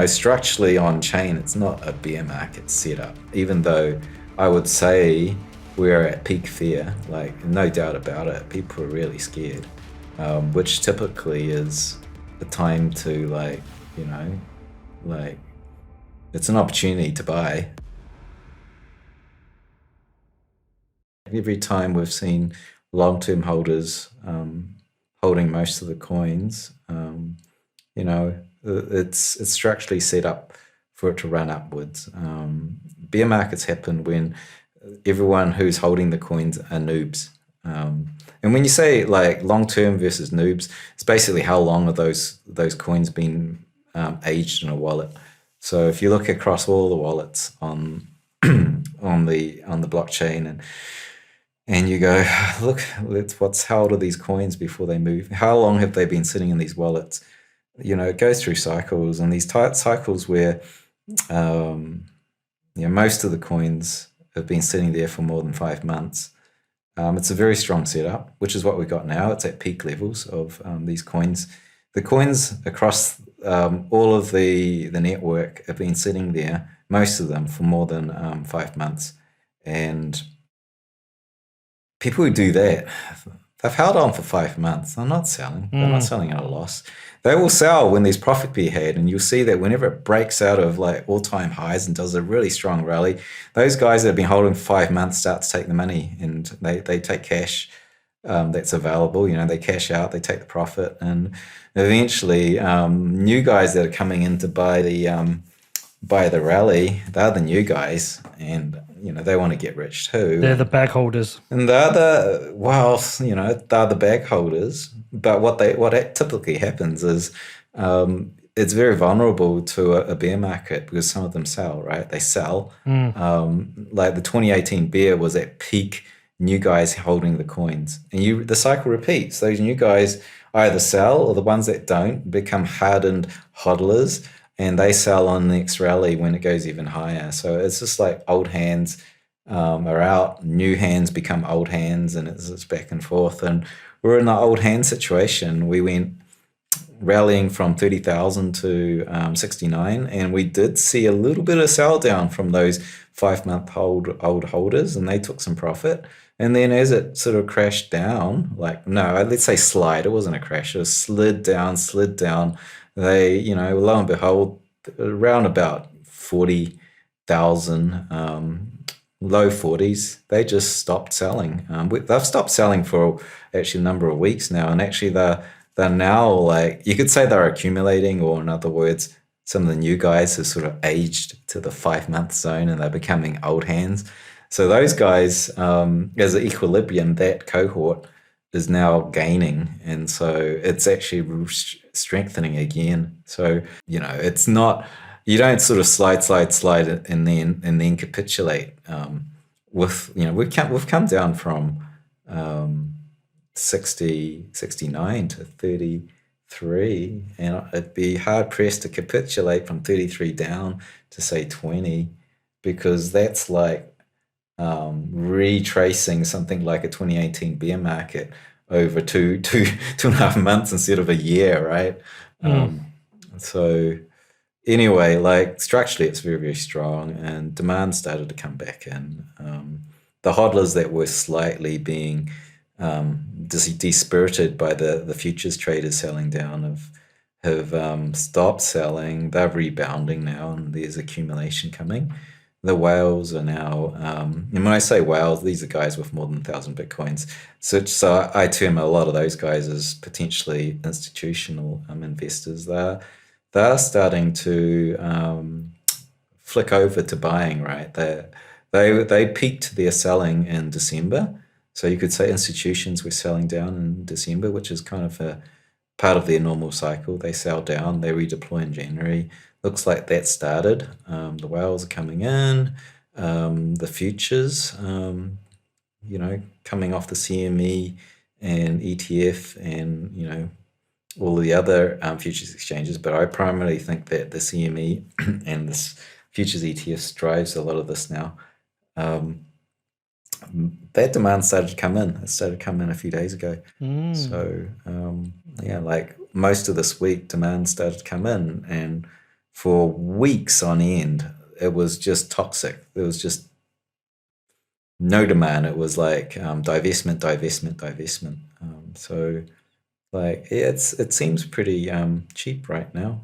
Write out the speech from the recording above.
structurally on chain, it's not a bear market setup, even though I would say we're at peak fear, like no doubt about it. People are really scared, which typically is the time to you know, like it's an opportunity to buy. Every time we've seen long-term holders holding most of the coins, it's structurally set up for it to run upwards. Bear markets happen when everyone who's holding the coins are noobs. And when you say like long term versus noobs, it's basically how long are those coins been aged in a wallet. So if you look across all the wallets on on the blockchain and you go, look, how old are these coins before they move? How long have they been sitting in these wallets? It goes through cycles, and these tight cycles where um, most of the coins have been sitting there for more than 5 months. It's a very strong setup, which is what we've got now. It's at peak levels of these coins. The coins across all of the network have been sitting there, most of them, for more than 5 months. And people who do that, they've held on for 5 months. They're not selling. They're not Mm. selling at a loss. They will sell when there's profit to be had, and you'll see that whenever it breaks out of like all-time highs and does a really strong rally, those guys that have been holding for 5 months start to take the money, and they take cash that's available. They cash out, they take the profit, and eventually new guys that are coming in to buy the rally, they're the new guys, and they want to get rich too. They're the bag holders. And the other, well, they're the bag holders. But what typically happens is it's very vulnerable to a bear market because some of them sell, right? They sell. Mm. Like the 2018 bear was at peak new guys holding the coins, and the cycle repeats. Those new guys either sell, or the ones that don't become hardened hodlers, and they sell on the next rally when it goes even higher. So it's just like old hands are out, new hands become old hands, and it's back and forth. And we're in an old hand situation. We went rallying from 30,000 to 69, and we did see a little bit of sell down from those 5 month old holders, and they took some profit. And then as it sort of crashed down, like, no, let's say slide, it wasn't a crash, it was slid down. They, lo and behold, around about 40,000, low 40s, they just stopped selling. They've stopped selling for actually a number of weeks now, and actually they're now, like, you could say they're accumulating, or in other words, some of the new guys have sort of aged to the 5 month zone and they're becoming old hands. So those guys, as an equilibrium, that cohort is now gaining, and so it's actually strengthening again. So it's not, you don't sort of slide, and then capitulate. With we've come down from 69 to 33, and it'd be hard pressed to capitulate from 33 down to say 20, because that's like retracing something like a 2018 bear market over two and a half months instead of a year, right? Mm. So anyway, like structurally, it's very, very strong, and demand started to come back in. The hodlers that were slightly being dispirited by the futures traders selling down have stopped selling. They're rebounding now, and there's accumulation coming. The whales are now, and when I say whales, these are guys with more than 1,000 bitcoins. So I term a lot of those guys as potentially institutional investors. They're starting to flick over to buying, right? They peaked their selling in December. So you could say institutions were selling down in December, which is kind of a part of their normal cycle. They sell down, they redeploy in January. Looks like that started. The whales are coming in. The futures, coming off the CME and ETF, and all the other futures exchanges. But I primarily think that the CME and this futures ETF drives a lot of this now. That demand started to come in. It started to come in a few days ago. Mm. So like most of this week, demand started to come in, and for weeks on end. It was just toxic. There was just no demand. It was like divestment, divestment, divestment. So like yeah, it seems pretty cheap right now.